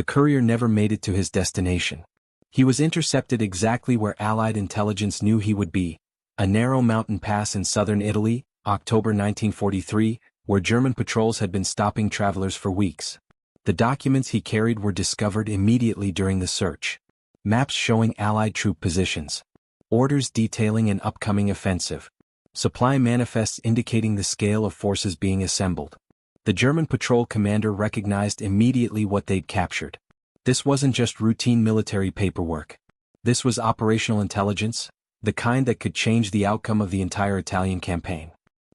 the courier never made it to his destination. He was intercepted exactly where Allied intelligence knew he would be, a narrow mountain pass in southern Italy, October 1943, where German patrols had been stopping travelers for weeks. The documents he carried were discovered immediately during the search. Maps showing Allied troop positions. Orders detailing an upcoming offensive. Supply manifests indicating the scale of forces being assembled. The German patrol commander recognized immediately what they'd captured. This wasn't just routine military paperwork. This was operational intelligence, the kind that could change the outcome of the entire Italian campaign.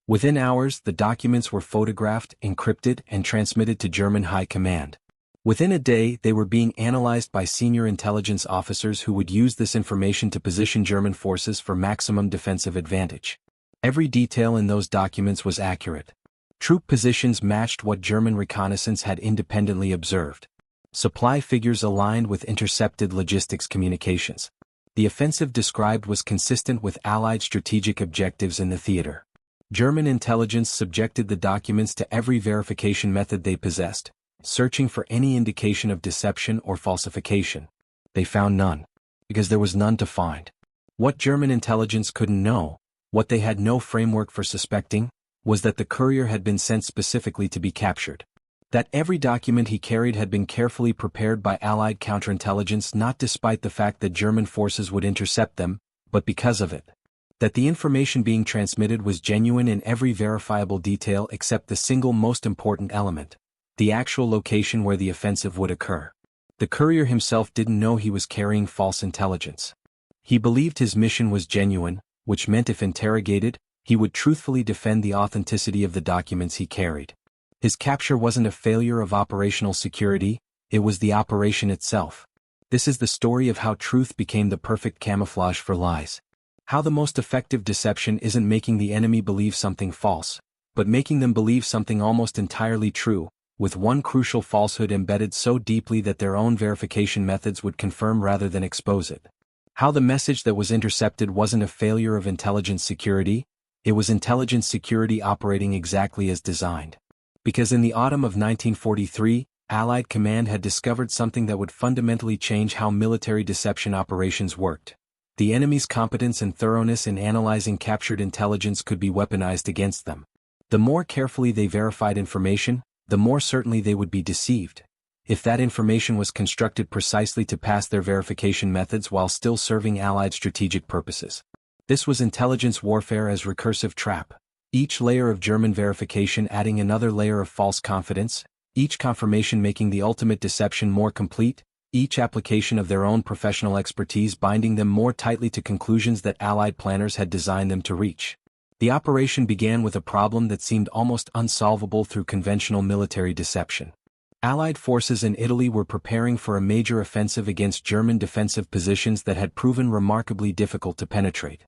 Within hours, the documents were photographed, encrypted, and transmitted to German high command. Within a day, they were being analyzed by senior intelligence officers who would use this information to position German forces for maximum defensive advantage. Every detail in those documents was accurate. Troop positions matched what German reconnaissance had independently observed. Supply figures aligned with intercepted logistics communications. The offensive described was consistent with Allied strategic objectives in the theater. German intelligence subjected the documents to every verification method they possessed, searching for any indication of deception or falsification. They found none, because there was none to find. What German intelligence couldn't know, what they had no framework for suspecting, was that the courier had been sent specifically to be captured. That every document he carried had been carefully prepared by Allied counterintelligence, not despite the fact that German forces would intercept them, but because of it. That the information being transmitted was genuine in every verifiable detail except the single most important element, the actual location where the offensive would occur. The courier himself didn't know he was carrying false intelligence. He believed his mission was genuine, which meant if interrogated, he would truthfully defend the authenticity of the documents he carried. His capture wasn't a failure of operational security, it was the operation itself. This is the story of how truth became the perfect camouflage for lies. How the most effective deception isn't making the enemy believe something false, but making them believe something almost entirely true, with one crucial falsehood embedded so deeply that their own verification methods would confirm rather than expose it. How the message that was intercepted wasn't a failure of intelligence security, it was intelligence security operating exactly as designed. Because in the autumn of 1943, Allied command had discovered something that would fundamentally change how military deception operations worked. The enemy's competence and thoroughness in analyzing captured intelligence could be weaponized against them. The more carefully they verified information, the more certainly they would be deceived. If that information was constructed precisely to pass their verification methods while still serving Allied strategic purposes. This was intelligence warfare as recursive trap. Each layer of German verification adding another layer of false confidence, each confirmation making the ultimate deception more complete, each application of their own professional expertise binding them more tightly to conclusions that Allied planners had designed them to reach. The operation began with a problem that seemed almost unsolvable through conventional military deception. Allied forces in Italy were preparing for a major offensive against German defensive positions that had proven remarkably difficult to penetrate.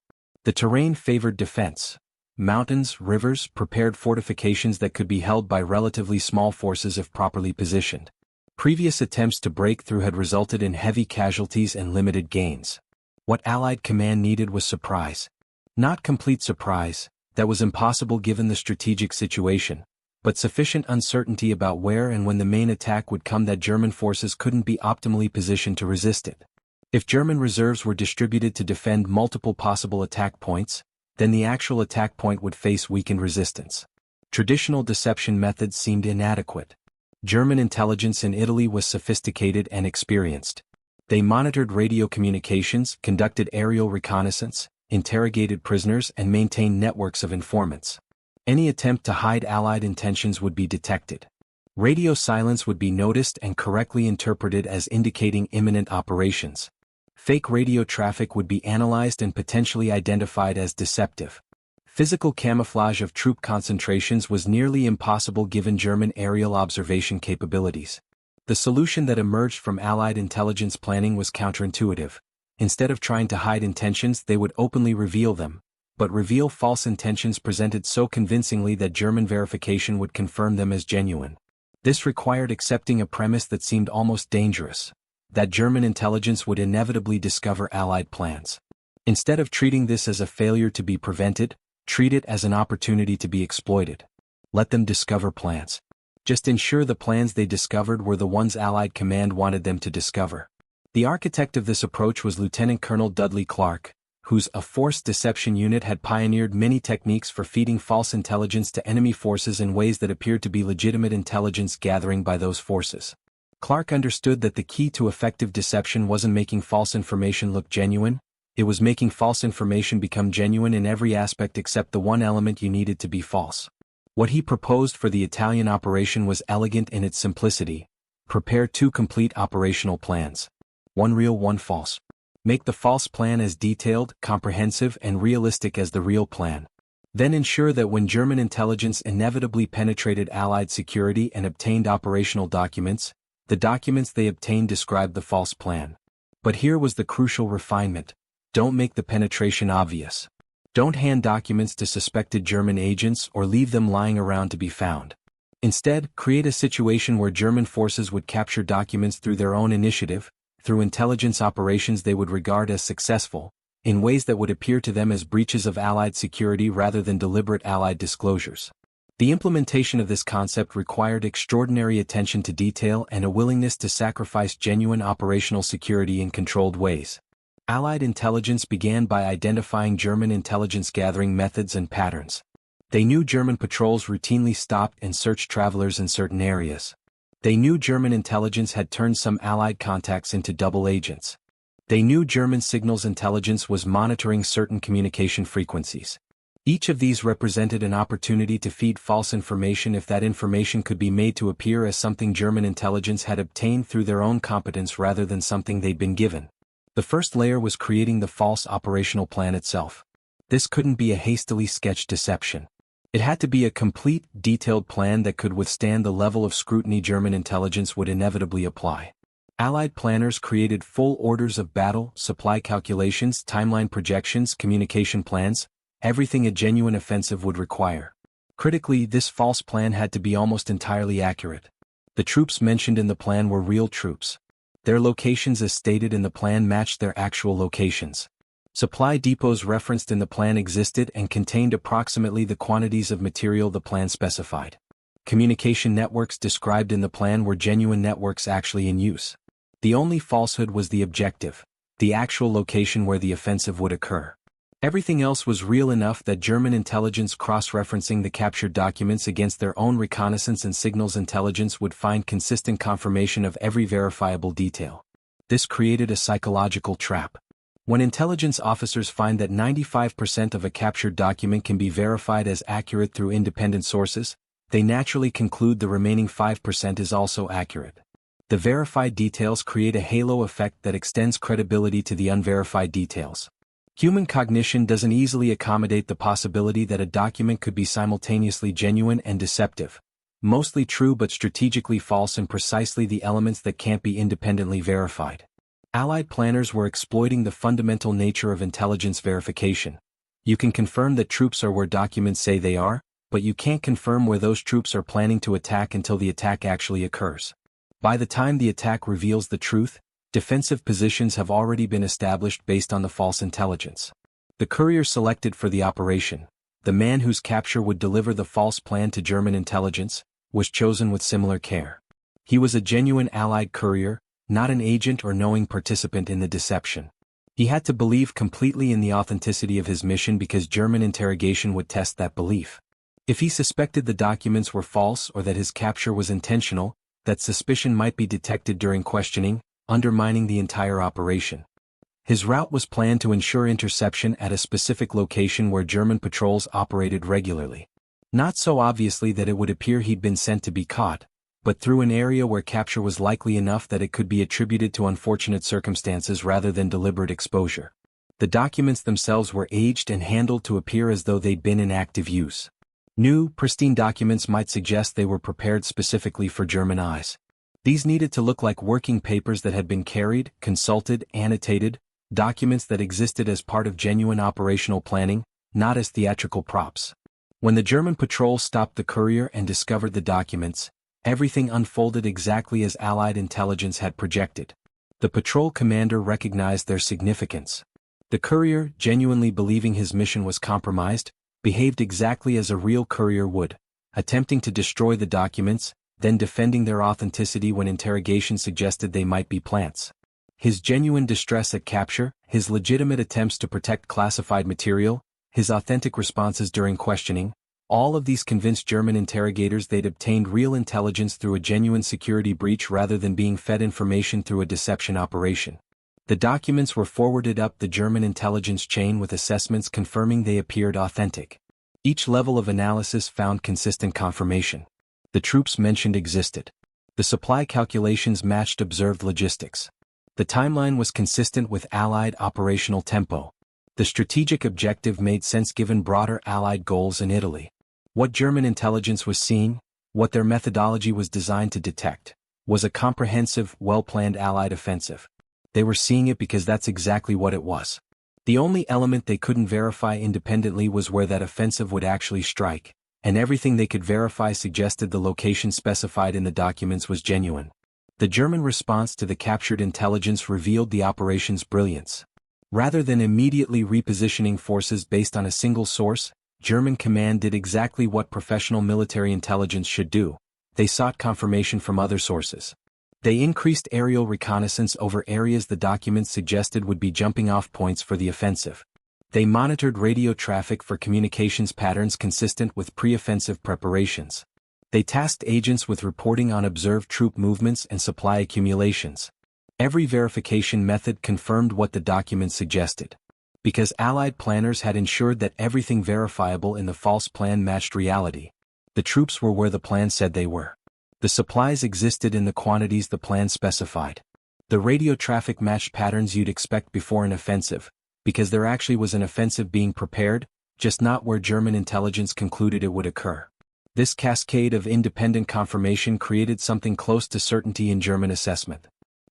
The terrain favored defense. Mountains, rivers, prepared fortifications that could be held by relatively small forces if properly positioned. Previous attempts to break through had resulted in heavy casualties and limited gains. What Allied command needed was surprise. Not complete surprise, that was impossible given the strategic situation, but sufficient uncertainty about where and when the main attack would come that German forces couldn't be optimally positioned to resist it. If German reserves were distributed to defend multiple possible attack points, then the actual attack point would face weakened resistance. Traditional deception methods seemed inadequate. German intelligence in Italy was sophisticated and experienced. They monitored radio communications, conducted aerial reconnaissance, interrogated prisoners, and maintained networks of informants. Any attempt to hide Allied intentions would be detected. Radio silence would be noticed and correctly interpreted as indicating imminent operations. Fake radio traffic would be analyzed and potentially identified as deceptive. Physical camouflage of troop concentrations was nearly impossible given German aerial observation capabilities. The solution that emerged from Allied intelligence planning was counterintuitive. Instead of trying to hide intentions, they would openly reveal them, but reveal false intentions presented so convincingly that German verification would confirm them as genuine. This required accepting a premise that seemed almost dangerous, that German intelligence would inevitably discover Allied plans. Instead of treating this as a failure to be prevented, treat it as an opportunity to be exploited. Let them discover plans. Just ensure the plans they discovered were the ones Allied command wanted them to discover. The architect of this approach was Lieutenant Colonel Dudley Clark, whose force deception unit had pioneered many techniques for feeding false intelligence to enemy forces in ways that appeared to be legitimate intelligence gathering by those forces. Clark understood that the key to effective deception wasn't making false information look genuine, it was making false information become genuine in every aspect except the one element you needed to be false. What he proposed for the Italian operation was elegant in its simplicity. Prepare 2 complete operational plans. One real, one false. Make the false plan as detailed, comprehensive, and realistic as the real plan. Then ensure that when German intelligence inevitably penetrated Allied security and obtained operational documents, the documents they obtained described the false plan. But here was the crucial refinement. Don't make the penetration obvious. Don't hand documents to suspected German agents or leave them lying around to be found. Instead, create a situation where German forces would capture documents through their own initiative, through intelligence operations they would regard as successful, in ways that would appear to them as breaches of Allied security rather than deliberate Allied disclosures. The implementation of this concept required extraordinary attention to detail and a willingness to sacrifice genuine operational security in controlled ways. Allied intelligence began by identifying German intelligence gathering methods and patterns. They knew German patrols routinely stopped and searched travelers in certain areas. They knew German intelligence had turned some Allied contacts into double agents. They knew German signals intelligence was monitoring certain communication frequencies. Each of these represented an opportunity to feed false information if that information could be made to appear as something German intelligence had obtained through their own competence rather than something they'd been given. The first layer was creating the false operational plan itself. This couldn't be a hastily sketched deception. It had to be a complete, detailed plan that could withstand the level of scrutiny German intelligence would inevitably apply. Allied planners created full orders of battle, supply calculations, timeline projections, communication plans, everything a genuine offensive would require. Critically, this false plan had to be almost entirely accurate. The troops mentioned in the plan were real troops. Their locations as stated in the plan matched their actual locations. Supply depots referenced in the plan existed and contained approximately the quantities of material the plan specified. Communication networks described in the plan were genuine networks actually in use. The only falsehood was the objective, the actual location where the offensive would occur. Everything else was real enough that German intelligence cross-referencing the captured documents against their own reconnaissance and signals intelligence would find consistent confirmation of every verifiable detail. This created a psychological trap. When intelligence officers find that 95% of a captured document can be verified as accurate through independent sources, they naturally conclude the remaining 5% is also accurate. The verified details create a halo effect that extends credibility to the unverified details. Human cognition doesn't easily accommodate the possibility that a document could be simultaneously genuine and deceptive, mostly true but strategically false in precisely the elements that can't be independently verified. Allied planners were exploiting the fundamental nature of intelligence verification. You can confirm that troops are where documents say they are, but you can't confirm where those troops are planning to attack until the attack actually occurs. By the time the attack reveals the truth, defensive positions have already been established based on the false intelligence. The courier selected for the operation, the man whose capture would deliver the false plan to German intelligence, was chosen with similar care. He was a genuine Allied courier, not an agent or knowing participant in the deception. He had to believe completely in the authenticity of his mission because German interrogation would test that belief. If he suspected the documents were false or that his capture was intentional, that suspicion might be detected during questioning, undermining the entire operation. His route was planned to ensure interception at a specific location where German patrols operated regularly. Not so obviously that it would appear he'd been sent to be caught, but through an area where capture was likely enough that it could be attributed to unfortunate circumstances rather than deliberate exposure. The documents themselves were aged and handled to appear as though they'd been in active use. New, pristine documents might suggest they were prepared specifically for German eyes. These needed to look like working papers that had been carried, consulted, annotated, documents that existed as part of genuine operational planning, not as theatrical props. When the German patrol stopped the courier and discovered the documents, everything unfolded exactly as Allied intelligence had projected. The patrol commander recognized their significance. The courier, genuinely believing his mission was compromised, behaved exactly as a real courier would, attempting to destroy the documents, then defending their authenticity when interrogation suggested they might be plants. His genuine distress at capture, his legitimate attempts to protect classified material, his authentic responses during questioning, all of these convinced German interrogators they'd obtained real intelligence through a genuine security breach rather than being fed information through a deception operation. The documents were forwarded up the German intelligence chain with assessments confirming they appeared authentic. Each level of analysis found consistent confirmation. The troops mentioned existed. The supply calculations matched observed logistics. The timeline was consistent with Allied operational tempo. The strategic objective made sense given broader Allied goals in Italy. What German intelligence was seeing, what their methodology was designed to detect, was a comprehensive, well-planned Allied offensive. They were seeing it because that's exactly what it was. The only element they couldn't verify independently was where that offensive would actually strike, and everything they could verify suggested the location specified in the documents was genuine. The German response to the captured intelligence revealed the operation's brilliance. Rather than immediately repositioning forces based on a single source, German command did exactly what professional military intelligence should do. They sought confirmation from other sources. They increased aerial reconnaissance over areas the documents suggested would be jumping-off points for the offensive. They monitored radio traffic for communications patterns consistent with pre-offensive preparations. They tasked agents with reporting on observed troop movements and supply accumulations. Every verification method confirmed what the documents suggested. Because Allied planners had ensured that everything verifiable in the false plan matched reality, the troops were where the plan said they were. The supplies existed in the quantities the plan specified. The radio traffic matched patterns you'd expect before an offensive, because there actually was an offensive being prepared, just not where German intelligence concluded it would occur. This cascade of independent confirmation created something close to certainty in German assessment.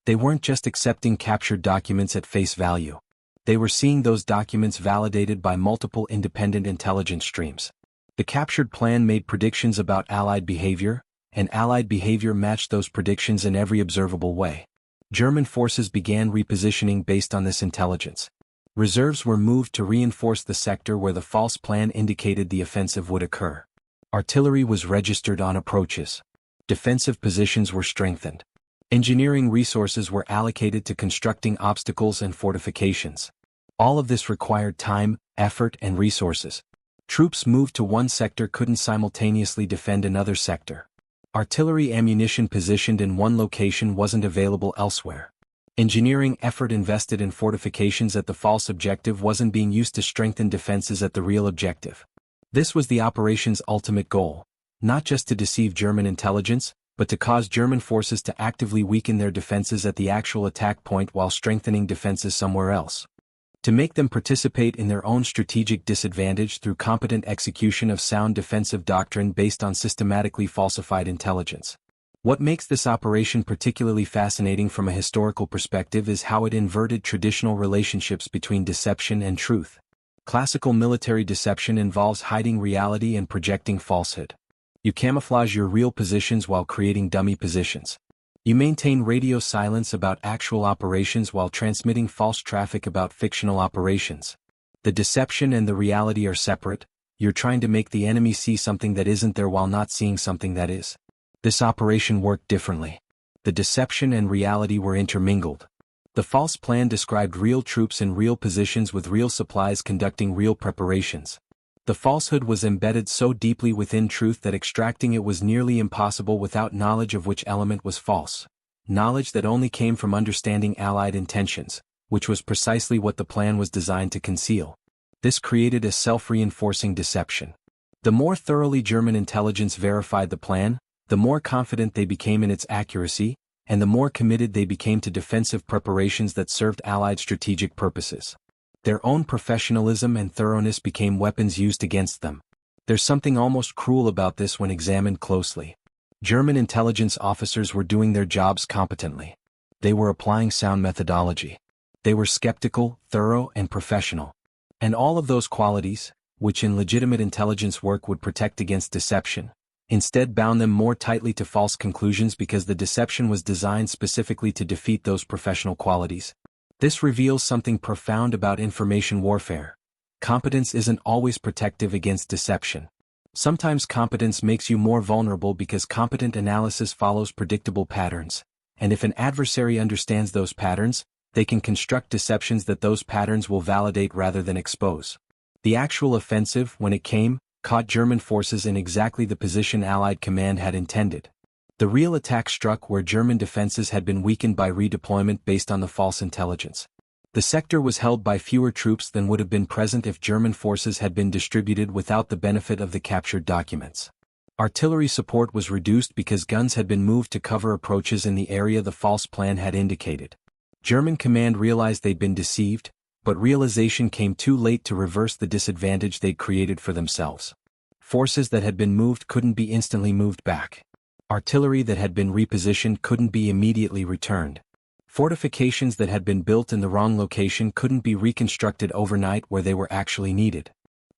They weren't just accepting captured documents at face value. They were seeing those documents validated by multiple independent intelligence streams. The captured plan made predictions about Allied behavior, and Allied behavior matched those predictions in every observable way. German forces began repositioning based on this intelligence. Reserves were moved to reinforce the sector where the false plan indicated the offensive would occur. Artillery was registered on approaches. Defensive positions were strengthened. Engineering resources were allocated to constructing obstacles and fortifications. All of this required time, effort, and resources. Troops moved to one sector couldn't simultaneously defend another sector. Artillery ammunition positioned in one location wasn't available elsewhere. Engineering effort invested in fortifications at the false objective wasn't being used to strengthen defenses at the real objective. This was the operation's ultimate goal, not just to deceive German intelligence, but to cause German forces to actively weaken their defenses at the actual attack point while strengthening defenses somewhere else. To make them participate in their own strategic disadvantage through competent execution of sound defensive doctrine based on systematically falsified intelligence. What makes this operation particularly fascinating from a historical perspective is how it inverted traditional relationships between deception and truth. Classical military deception involves hiding reality and projecting falsehood. You camouflage your real positions while creating dummy positions. You maintain radio silence about actual operations while transmitting false traffic about fictional operations. The deception and the reality are separate. You're trying to make the enemy see something that isn't there while not seeing something that is. This operation worked differently. The deception and reality were intermingled. The false plan described real troops in real positions with real supplies conducting real preparations. The falsehood was embedded so deeply within truth that extracting it was nearly impossible without knowledge of which element was false. Knowledge that only came from understanding Allied intentions, which was precisely what the plan was designed to conceal. This created a self-reinforcing deception. The more thoroughly German intelligence verified the plan, the more confident they became in its accuracy, and the more committed they became to defensive preparations that served Allied strategic purposes. Their own professionalism and thoroughness became weapons used against them. There's something almost cruel about this when examined closely. German intelligence officers were doing their jobs competently. They were applying sound methodology. They were skeptical, thorough, and professional. And all of those qualities, which in legitimate intelligence work would protect against deception, instead bound them more tightly to false conclusions because the deception was designed specifically to defeat those professional qualities. This reveals something profound about information warfare. Competence isn't always protective against deception. Sometimes competence makes you more vulnerable because competent analysis follows predictable patterns, and if an adversary understands those patterns, they can construct deceptions that those patterns will validate rather than expose. The actual offensive, when it came, caught German forces in exactly the position Allied command had intended. The real attack struck where German defenses had been weakened by redeployment based on the false intelligence. The sector was held by fewer troops than would have been present if German forces had been distributed without the benefit of the captured documents. Artillery support was reduced because guns had been moved to cover approaches in the area the false plan had indicated. German command realized they'd been deceived, but realization came too late to reverse the disadvantage they'd created for themselves. Forces that had been moved couldn't be instantly moved back. Artillery that had been repositioned couldn't be immediately returned. Fortifications that had been built in the wrong location couldn't be reconstructed overnight where they were actually needed.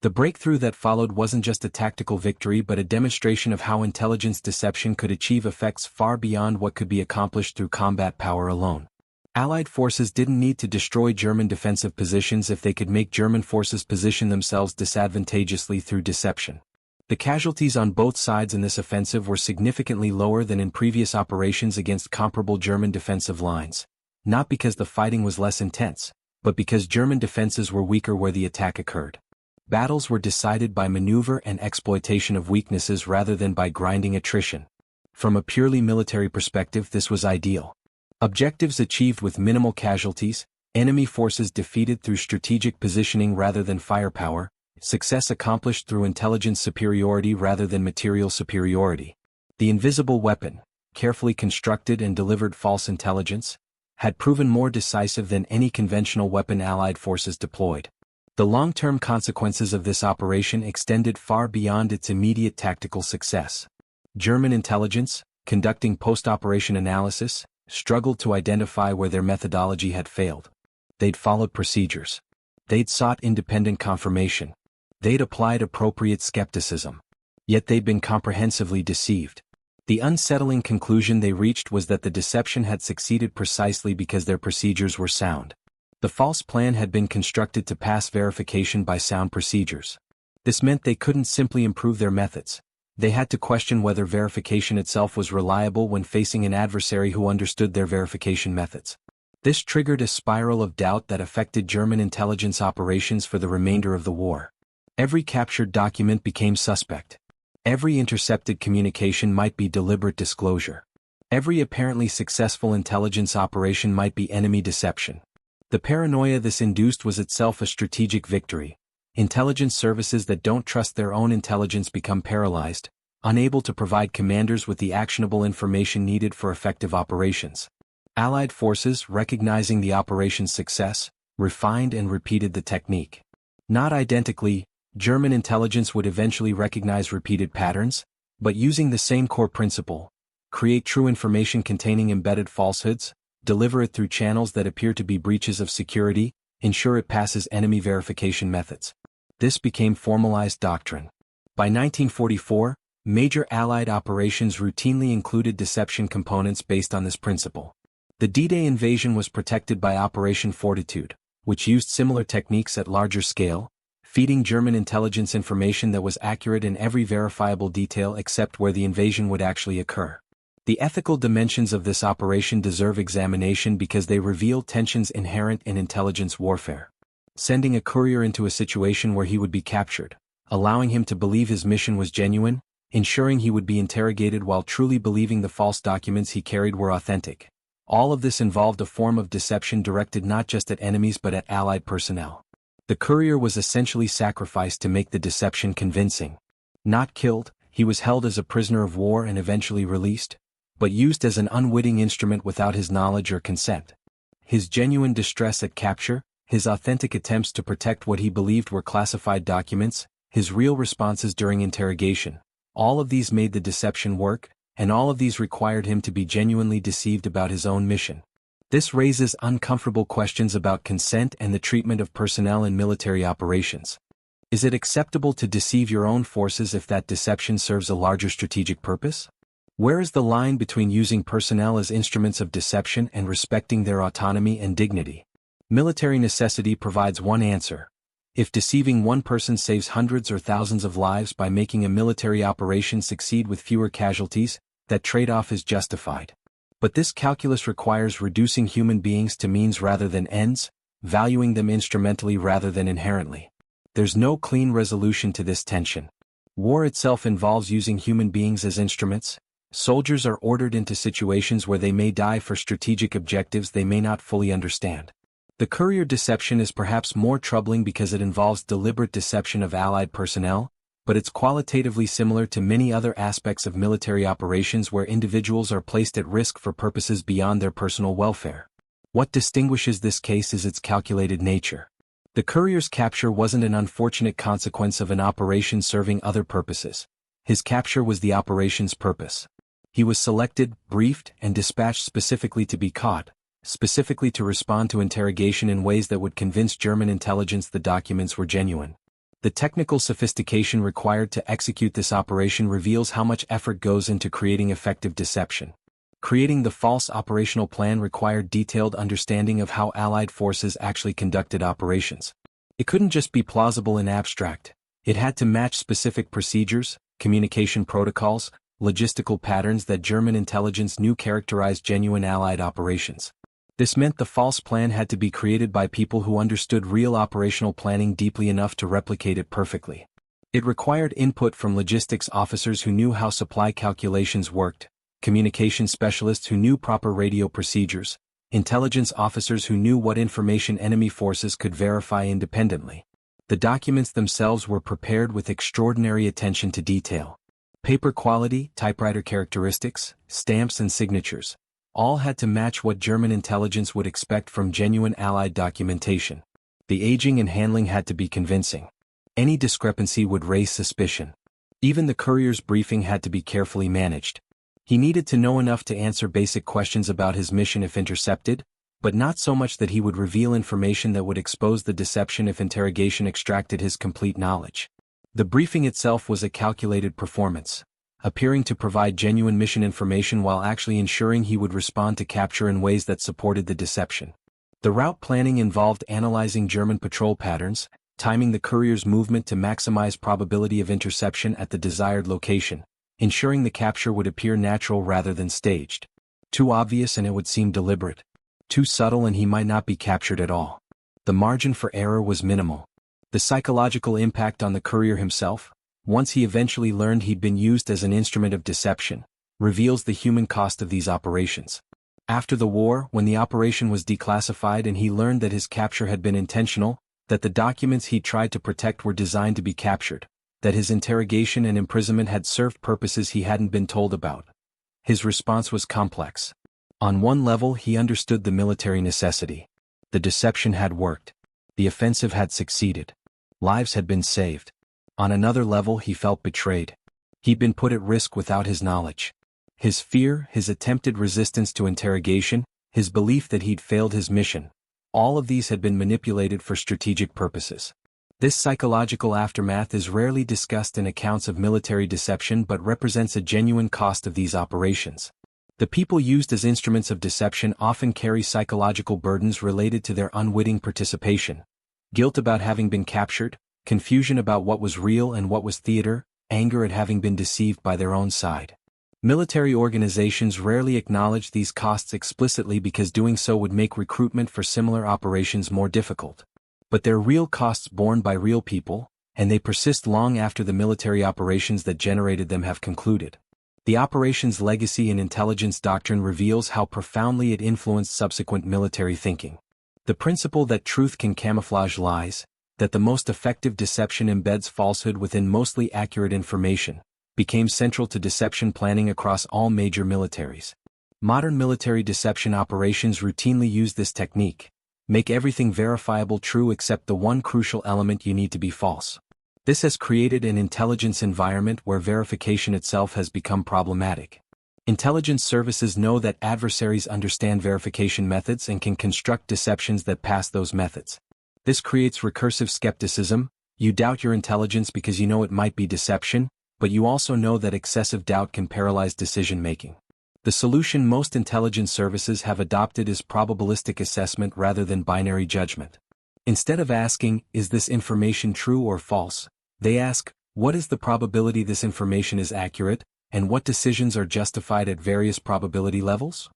The breakthrough that followed wasn't just a tactical victory but a demonstration of how intelligence deception could achieve effects far beyond what could be accomplished through combat power alone. Allied forces didn't need to destroy German defensive positions if they could make German forces position themselves disadvantageously through deception. The casualties on both sides in this offensive were significantly lower than in previous operations against comparable German defensive lines, not because the fighting was less intense, but because German defenses were weaker where the attack occurred. Battles were decided by maneuver and exploitation of weaknesses rather than by grinding attrition. From a purely military perspective, this was ideal. Objectives achieved with minimal casualties, enemy forces defeated through strategic positioning rather than firepower, success accomplished through intelligence superiority rather than material superiority. The invisible weapon, carefully constructed and delivered false intelligence, had proven more decisive than any conventional weapon Allied forces deployed. The long-term consequences of this operation extended far beyond its immediate tactical success. German intelligence, conducting post-operation analysis, struggled to identify where their methodology had failed. They'd followed procedures. They'd sought independent confirmation. They'd applied appropriate skepticism. Yet they'd been comprehensively deceived. The unsettling conclusion they reached was that the deception had succeeded precisely because their procedures were sound. The false plan had been constructed to pass verification by sound procedures. This meant they couldn't simply improve their methods. They had to question whether verification itself was reliable when facing an adversary who understood their verification methods. This triggered a spiral of doubt that affected German intelligence operations for the remainder of the war. Every captured document became suspect. Every intercepted communication might be deliberate disclosure. Every apparently successful intelligence operation might be enemy deception. The paranoia this induced was itself a strategic victory. Intelligence services that don't trust their own intelligence become paralyzed, unable to provide commanders with the actionable information needed for effective operations. Allied forces, recognizing the operation's success, refined and repeated the technique. Not identically, German intelligence would eventually recognize repeated patterns, but using the same core principle: create true information containing embedded falsehoods, deliver it through channels that appear to be breaches of security, ensure it passes enemy verification methods. This became formalized doctrine. By 1944, major Allied operations routinely included deception components based on this principle. The D-Day invasion was protected by Operation Fortitude, which used similar techniques at larger scale, feeding German intelligence information that was accurate in every verifiable detail except where the invasion would actually occur. The ethical dimensions of this operation deserve examination because they reveal tensions inherent in intelligence warfare. Sending a courier into a situation where he would be captured, allowing him to believe his mission was genuine, ensuring he would be interrogated while truly believing the false documents he carried were authentic. All of this involved a form of deception directed not just at enemies but at Allied personnel. The courier was essentially sacrificed to make the deception convincing. Not killed, he was held as a prisoner of war and eventually released, but used as an unwitting instrument without his knowledge or consent. His genuine distress at capture, his authentic attempts to protect what he believed were classified documents, his real responses during interrogation, all of these made the deception work, and all of these required him to be genuinely deceived about his own mission. This raises uncomfortable questions about consent and the treatment of personnel in military operations. Is it acceptable to deceive your own forces if that deception serves a larger strategic purpose? Where is the line between using personnel as instruments of deception and respecting their autonomy and dignity? Military necessity provides one answer. If deceiving one person saves hundreds or thousands of lives by making a military operation succeed with fewer casualties, that trade-off is justified. But this calculus requires reducing human beings to means rather than ends, valuing them instrumentally rather than inherently. There's no clean resolution to this tension. War itself involves using human beings as instruments. Soldiers are ordered into situations where they may die for strategic objectives they may not fully understand. The courier deception is perhaps more troubling because it involves deliberate deception of Allied personnel, but it's qualitatively similar to many other aspects of military operations where individuals are placed at risk for purposes beyond their personal welfare. What distinguishes this case is its calculated nature. The courier's capture wasn't an unfortunate consequence of an operation serving other purposes. His capture was the operation's purpose. He was selected, briefed, and dispatched specifically to be caught, specifically to respond to interrogation in ways that would convince German intelligence the documents were genuine. The technical sophistication required to execute this operation reveals how much effort goes into creating effective deception. Creating the false operational plan required detailed understanding of how Allied forces actually conducted operations. It couldn't just be plausible in abstract. It had to match specific procedures, communication protocols, logistical patterns that German intelligence knew characterized genuine Allied operations. This meant the false plan had to be created by people who understood real operational planning deeply enough to replicate it perfectly. It required input from logistics officers who knew how supply calculations worked, communication specialists who knew proper radio procedures, intelligence officers who knew what information enemy forces could verify independently. The documents themselves were prepared with extraordinary attention to detail. Paper quality, typewriter characteristics, stamps and signatures all had to match what German intelligence would expect from genuine Allied documentation. The aging and handling had to be convincing. Any discrepancy would raise suspicion. Even the courier's briefing had to be carefully managed. He needed to know enough to answer basic questions about his mission if intercepted, but not so much that he would reveal information that would expose the deception if interrogation extracted his complete knowledge. The briefing itself was a calculated performance, appearing to provide genuine mission information while actually ensuring he would respond to capture in ways that supported the deception. The route planning involved analyzing German patrol patterns, timing the courier's movement to maximize probability of interception at the desired location, ensuring the capture would appear natural rather than staged. Too obvious and it would seem deliberate. Too subtle and he might not be captured at all. The margin for error was minimal. The psychological impact on the courier himself, once he eventually learned he'd been used as an instrument of deception, reveals the human cost of these operations. After the war, when the operation was declassified and he learned that his capture had been intentional, that the documents he tried to protect were designed to be captured, that his interrogation and imprisonment had served purposes he hadn't been told about, his response was complex. On one level, he understood the military necessity. The deception had worked. The offensive had succeeded. Lives had been saved. On another level, he felt betrayed. He'd been put at risk without his knowledge. His fear, his attempted resistance to interrogation, his belief that he'd failed his mission, all of these had been manipulated for strategic purposes. This psychological aftermath is rarely discussed in accounts of military deception but represents a genuine cost of these operations. The people used as instruments of deception often carry psychological burdens related to their unwitting participation. Guilt about having been captured, confusion about what was real and what was theater, anger at having been deceived by their own side. Military organizations rarely acknowledge these costs explicitly because doing so would make recruitment for similar operations more difficult. But they're real costs borne by real people, and they persist long after the military operations that generated them have concluded. The operation's legacy in intelligence doctrine reveals how profoundly it influenced subsequent military thinking. The principle that truth can camouflage lies, that the most effective deception embeds falsehood within mostly accurate information, became central to deception planning across all major militaries. Modern military deception operations routinely use this technique. Make everything verifiable true except the one crucial element you need to be false. This has created an intelligence environment where verification itself has become problematic. Intelligence services know that adversaries understand verification methods and can construct deceptions that pass those methods. This creates recursive skepticism. You doubt your intelligence because you know it might be deception, but you also know that excessive doubt can paralyze decision-making. The solution most intelligence services have adopted is probabilistic assessment rather than binary judgment. Instead of asking, is this information true or false, they ask, what is the probability this information is accurate, and what decisions are justified at various probability levels?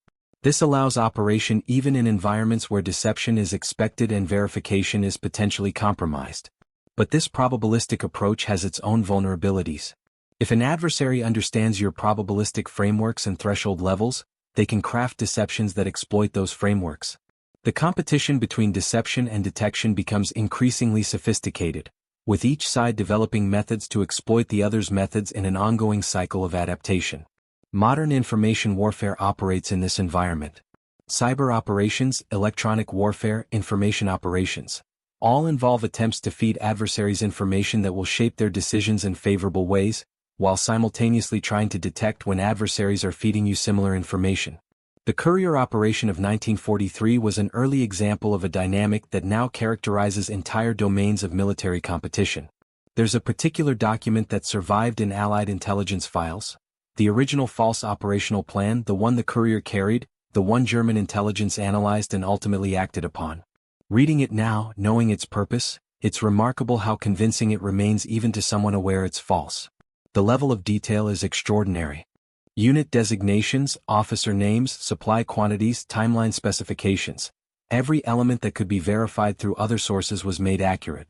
This allows operation even in environments where deception is expected and verification is potentially compromised. But this probabilistic approach has its own vulnerabilities. If an adversary understands your probabilistic frameworks and threshold levels, they can craft deceptions that exploit those frameworks. The competition between deception and detection becomes increasingly sophisticated, with each side developing methods to exploit the other's methods in an ongoing cycle of adaptation. Modern information warfare operates in this environment. Cyber operations, electronic warfare, information operations, all involve attempts to feed adversaries information that will shape their decisions in favorable ways, while simultaneously trying to detect when adversaries are feeding you similar information. The Courier operation of 1943 was an early example of a dynamic that now characterizes entire domains of military competition. There's a particular document that survived in Allied intelligence files. The original false operational plan, the one the Courier carried, the one German intelligence analyzed and ultimately acted upon. Reading it now, knowing its purpose, it's remarkable how convincing it remains even to someone aware it's false. The level of detail is extraordinary. Unit designations, officer names, supply quantities, timeline specifications. Every element that could be verified through other sources was made accurate.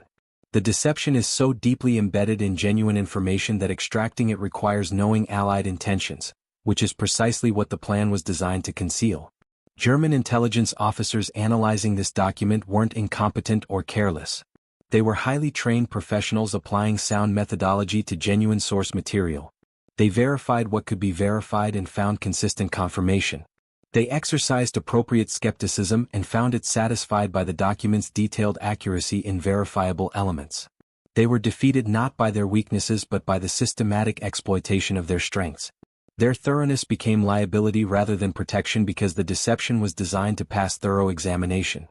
The deception is so deeply embedded in genuine information that extracting it requires knowing Allied intentions, which is precisely what the plan was designed to conceal. German intelligence officers analyzing this document weren't incompetent or careless. They were highly trained professionals applying sound methodology to genuine source material. They verified what could be verified and found consistent confirmation. They exercised appropriate skepticism and found it satisfied by the document's detailed accuracy in verifiable elements. They were defeated not by their weaknesses but by the systematic exploitation of their strengths. Their thoroughness became liability rather than protection because the deception was designed to pass thorough examination.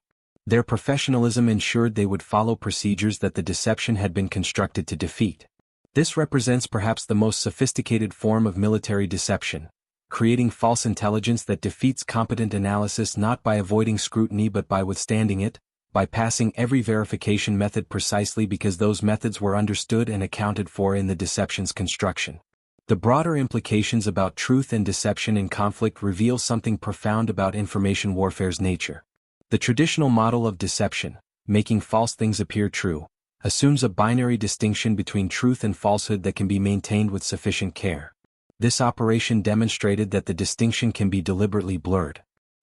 Their professionalism ensured they would follow procedures that the deception had been constructed to defeat. This represents perhaps the most sophisticated form of military deception, creating false intelligence that defeats competent analysis not by avoiding scrutiny but by withstanding it, by passing every verification method precisely because those methods were understood and accounted for in the deception's construction. The broader implications about truth and deception in conflict reveal something profound about information warfare's nature. The traditional model of deception, making false things appear true, assumes a binary distinction between truth and falsehood that can be maintained with sufficient care. This operation demonstrated that the distinction can be deliberately blurred.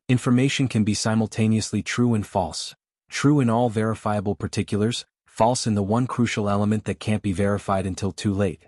Information can be simultaneously true and false, true in all verifiable particulars, false in the one crucial element that can't be verified until too late.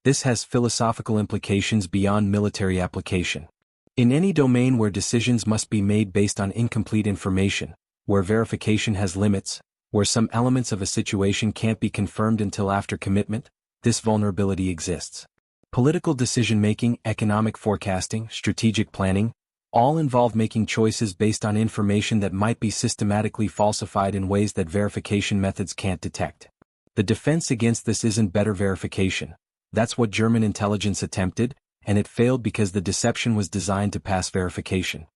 This has philosophical implications beyond military application. In any domain where decisions must be made based on incomplete information, where verification has limits, where some elements of a situation can't be confirmed until after commitment, this vulnerability exists. Political decision-making, economic forecasting, strategic planning, all involve making choices based on information that might be systematically falsified in ways that verification methods can't detect. The defense against this isn't better verification. That's what German intelligence attempted, and it failed because the deception was designed to pass verification.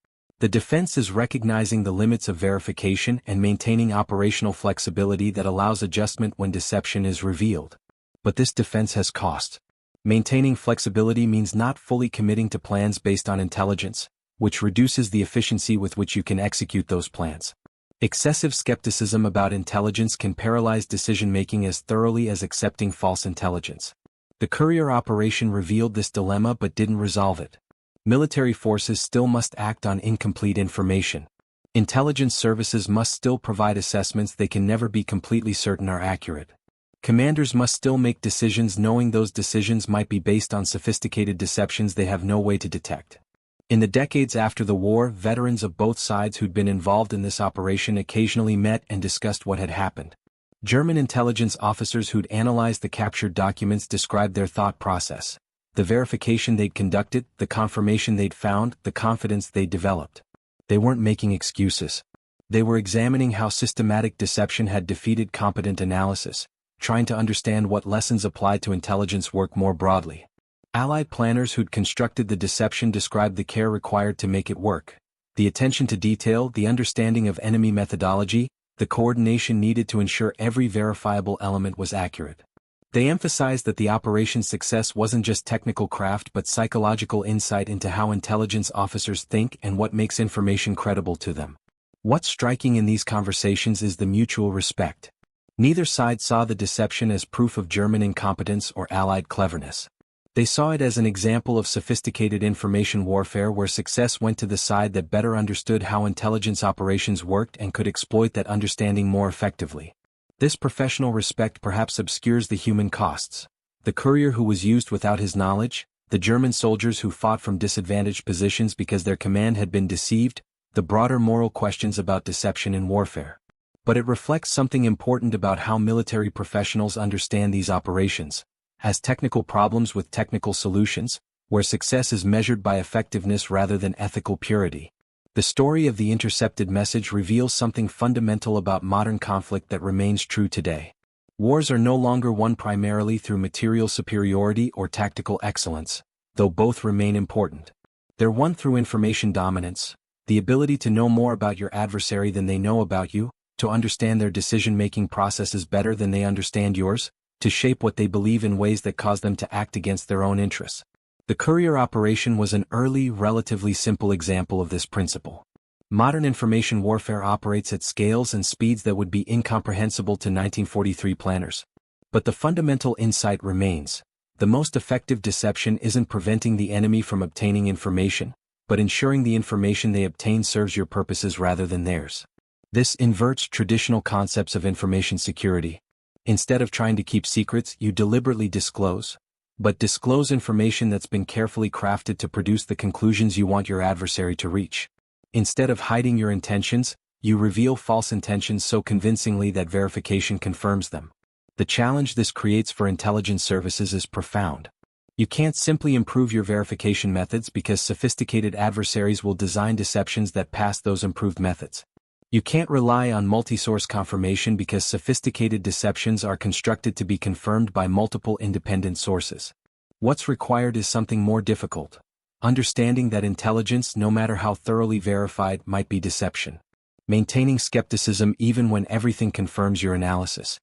The defense is recognizing the limits of verification and maintaining operational flexibility that allows adjustment when deception is revealed. But this defense has cost. Maintaining flexibility means not fully committing to plans based on intelligence, which reduces the efficiency with which you can execute those plans. Excessive skepticism about intelligence can paralyze decision-making as thoroughly as accepting false intelligence. The Courier operation revealed this dilemma but didn't resolve it. Military forces still must act on incomplete information. Intelligence services must still provide assessments they can never be completely certain are accurate. Commanders must still make decisions knowing those decisions might be based on sophisticated deceptions they have no way to detect. In the decades after the war, veterans of both sides who'd been involved in this operation occasionally met and discussed what had happened. German intelligence officers who'd analyzed the captured documents described their thought process, the verification they'd conducted, the confirmation they'd found, the confidence they'd developed. They weren't making excuses. They were examining how systematic deception had defeated competent analysis, trying to understand what lessons applied to intelligence work more broadly. Allied planners who'd constructed the deception described the care required to make it work, the attention to detail, the understanding of enemy methodology, the coordination needed to ensure every verifiable element was accurate. They emphasized that the operation's success wasn't just technical craft but psychological insight into how intelligence officers think and what makes information credible to them. What's striking in these conversations is the mutual respect. Neither side saw the deception as proof of German incompetence or Allied cleverness. They saw it as an example of sophisticated information warfare where success went to the side that better understood how intelligence operations worked and could exploit that understanding more effectively. This professional respect perhaps obscures the human costs. The courier who was used without his knowledge, the German soldiers who fought from disadvantaged positions because their command had been deceived, the broader moral questions about deception in warfare. But it reflects something important about how military professionals understand these operations, as technical problems with technical solutions, where success is measured by effectiveness rather than ethical purity. The story of the intercepted message reveals something fundamental about modern conflict that remains true today. Wars are no longer won primarily through material superiority or tactical excellence, though both remain important. They're won through information dominance, the ability to know more about your adversary than they know about you, to understand their decision-making processes better than they understand yours, to shape what they believe in ways that cause them to act against their own interests. The courier operation was an early, relatively simple example of this principle. Modern information warfare operates at scales and speeds that would be incomprehensible to 1943 planners. But the fundamental insight remains. The most effective deception isn't preventing the enemy from obtaining information, but ensuring the information they obtain serves your purposes rather than theirs. This inverts traditional concepts of information security. Instead of trying to keep secrets, you deliberately disclose. But disclose information that's been carefully crafted to produce the conclusions you want your adversary to reach. Instead of hiding your intentions, you reveal false intentions so convincingly that verification confirms them. The challenge this creates for intelligence services is profound. You can't simply improve your verification methods because sophisticated adversaries will design deceptions that pass those improved methods. You can't rely on multi-source confirmation because sophisticated deceptions are constructed to be confirmed by multiple independent sources. What's required is something more difficult. Understanding that intelligence, no matter how thoroughly verified, might be deception. Maintaining skepticism even when everything confirms your analysis.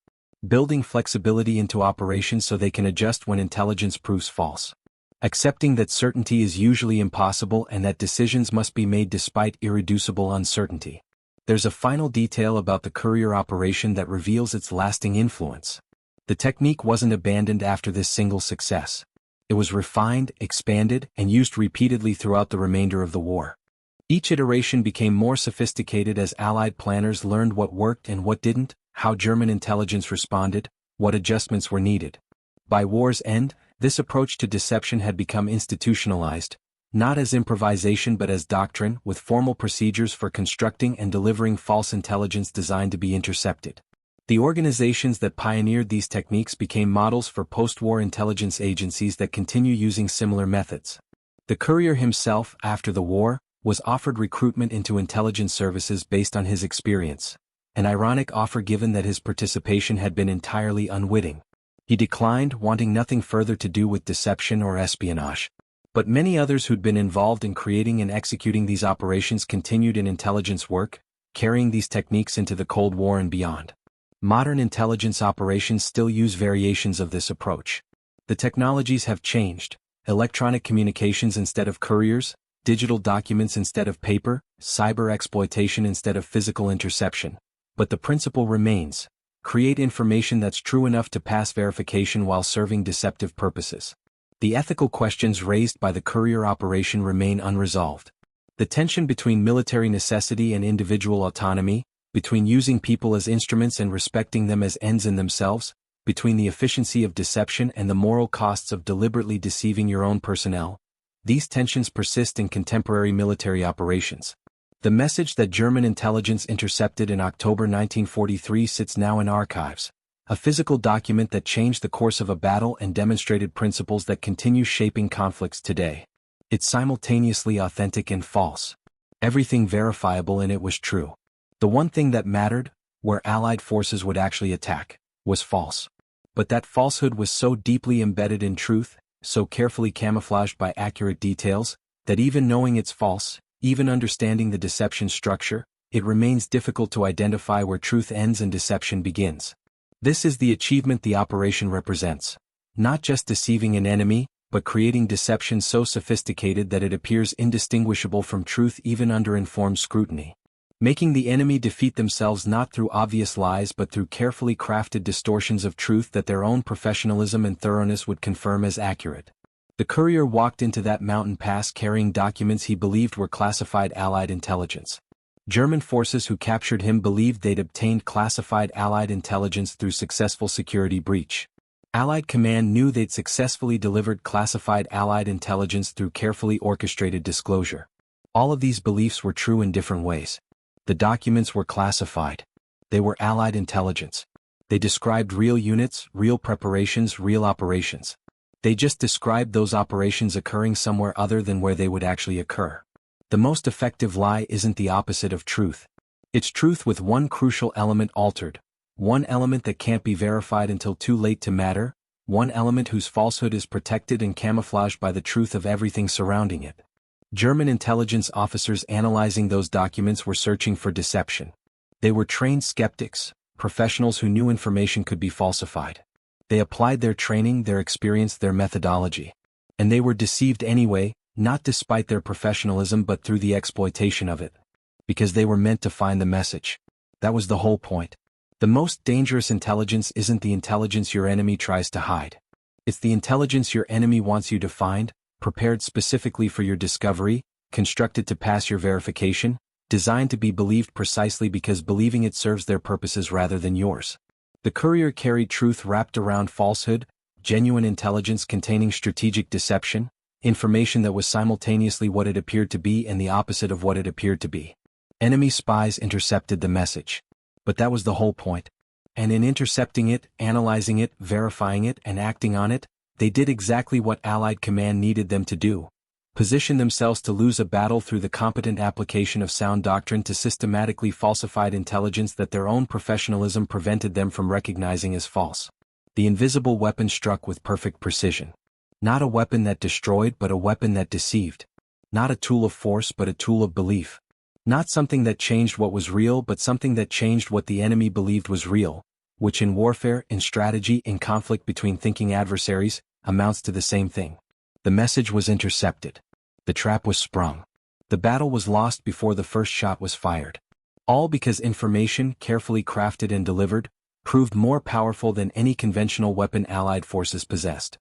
Building flexibility into operations so they can adjust when intelligence proves false. Accepting that certainty is usually impossible and that decisions must be made despite irreducible uncertainty. There's a final detail about the courier operation that reveals its lasting influence. The technique wasn't abandoned after this single success. It was refined, expanded, and used repeatedly throughout the remainder of the war. Each iteration became more sophisticated as Allied planners learned what worked and what didn't, how German intelligence responded, what adjustments were needed. By war's end, this approach to deception had become institutionalized, not as improvisation but as doctrine, with formal procedures for constructing and delivering false intelligence designed to be intercepted. The organizations that pioneered these techniques became models for post-war intelligence agencies that continue using similar methods. The courier himself, after the war, was offered recruitment into intelligence services based on his experience, an ironic offer given that his participation had been entirely unwitting. He declined, wanting nothing further to do with deception or espionage. But many others who'd been involved in creating and executing these operations continued in intelligence work, carrying these techniques into the Cold War and beyond. Modern intelligence operations still use variations of this approach. The technologies have changed: electronic communications instead of couriers, digital documents instead of paper, cyber exploitation instead of physical interception. But the principle remains: create information that's true enough to pass verification while serving deceptive purposes. The ethical questions raised by the courier operation remain unresolved. The tension between military necessity and individual autonomy, between using people as instruments and respecting them as ends in themselves, between the efficiency of deception and the moral costs of deliberately deceiving your own personnel, these tensions persist in contemporary military operations. The message that German intelligence intercepted in October 1943 sits now in archives. A physical document that changed the course of a battle and demonstrated principles that continue shaping conflicts today. It's simultaneously authentic and false. Everything verifiable in it was true. The one thing that mattered, where Allied forces would actually attack, was false. But that falsehood was so deeply embedded in truth, so carefully camouflaged by accurate details, that even knowing it's false, even understanding the deception structure, it remains difficult to identify where truth ends and deception begins. This is the achievement the operation represents. Not just deceiving an enemy, but creating deception so sophisticated that it appears indistinguishable from truth even under informed scrutiny. Making the enemy defeat themselves not through obvious lies but through carefully crafted distortions of truth that their own professionalism and thoroughness would confirm as accurate. The courier walked into that mountain pass carrying documents he believed were classified Allied intelligence. German forces who captured him believed they'd obtained classified Allied intelligence through successful security breach. Allied command knew they'd successfully delivered classified Allied intelligence through carefully orchestrated disclosure. All of these beliefs were true in different ways. The documents were classified. They were Allied intelligence. They described real units, real preparations, real operations. They just described those operations occurring somewhere other than where they would actually occur. The most effective lie isn't the opposite of truth. It's truth with one crucial element altered, one element that can't be verified until too late to matter, one element whose falsehood is protected and camouflaged by the truth of everything surrounding it. German intelligence officers analyzing those documents were searching for deception. They were trained skeptics, professionals who knew information could be falsified. They applied their training, their experience, their methodology. And they were deceived anyway, not despite their professionalism but through the exploitation of it. Because they were meant to find the message. That was the whole point. The most dangerous intelligence isn't the intelligence your enemy tries to hide. It's the intelligence your enemy wants you to find, prepared specifically for your discovery, constructed to pass your verification, designed to be believed precisely because believing it serves their purposes rather than yours. The courier carried truth wrapped around falsehood, genuine intelligence containing strategic deception, information that was simultaneously what it appeared to be and the opposite of what it appeared to be. Enemy spies intercepted the message. But that was the whole point. And in intercepting it, analyzing it, verifying it, and acting on it, they did exactly what Allied command needed them to do. Position themselves to lose a battle through the competent application of sound doctrine to systematically falsified intelligence that their own professionalism prevented them from recognizing as false. The invisible weapon struck with perfect precision. Not a weapon that destroyed but a weapon that deceived. Not a tool of force but a tool of belief. Not something that changed what was real but something that changed what the enemy believed was real, which in warfare, in strategy, in conflict between thinking adversaries, amounts to the same thing. The message was intercepted. The trap was sprung. The battle was lost before the first shot was fired. All because information, carefully crafted and delivered, proved more powerful than any conventional weapon Allied forces possessed.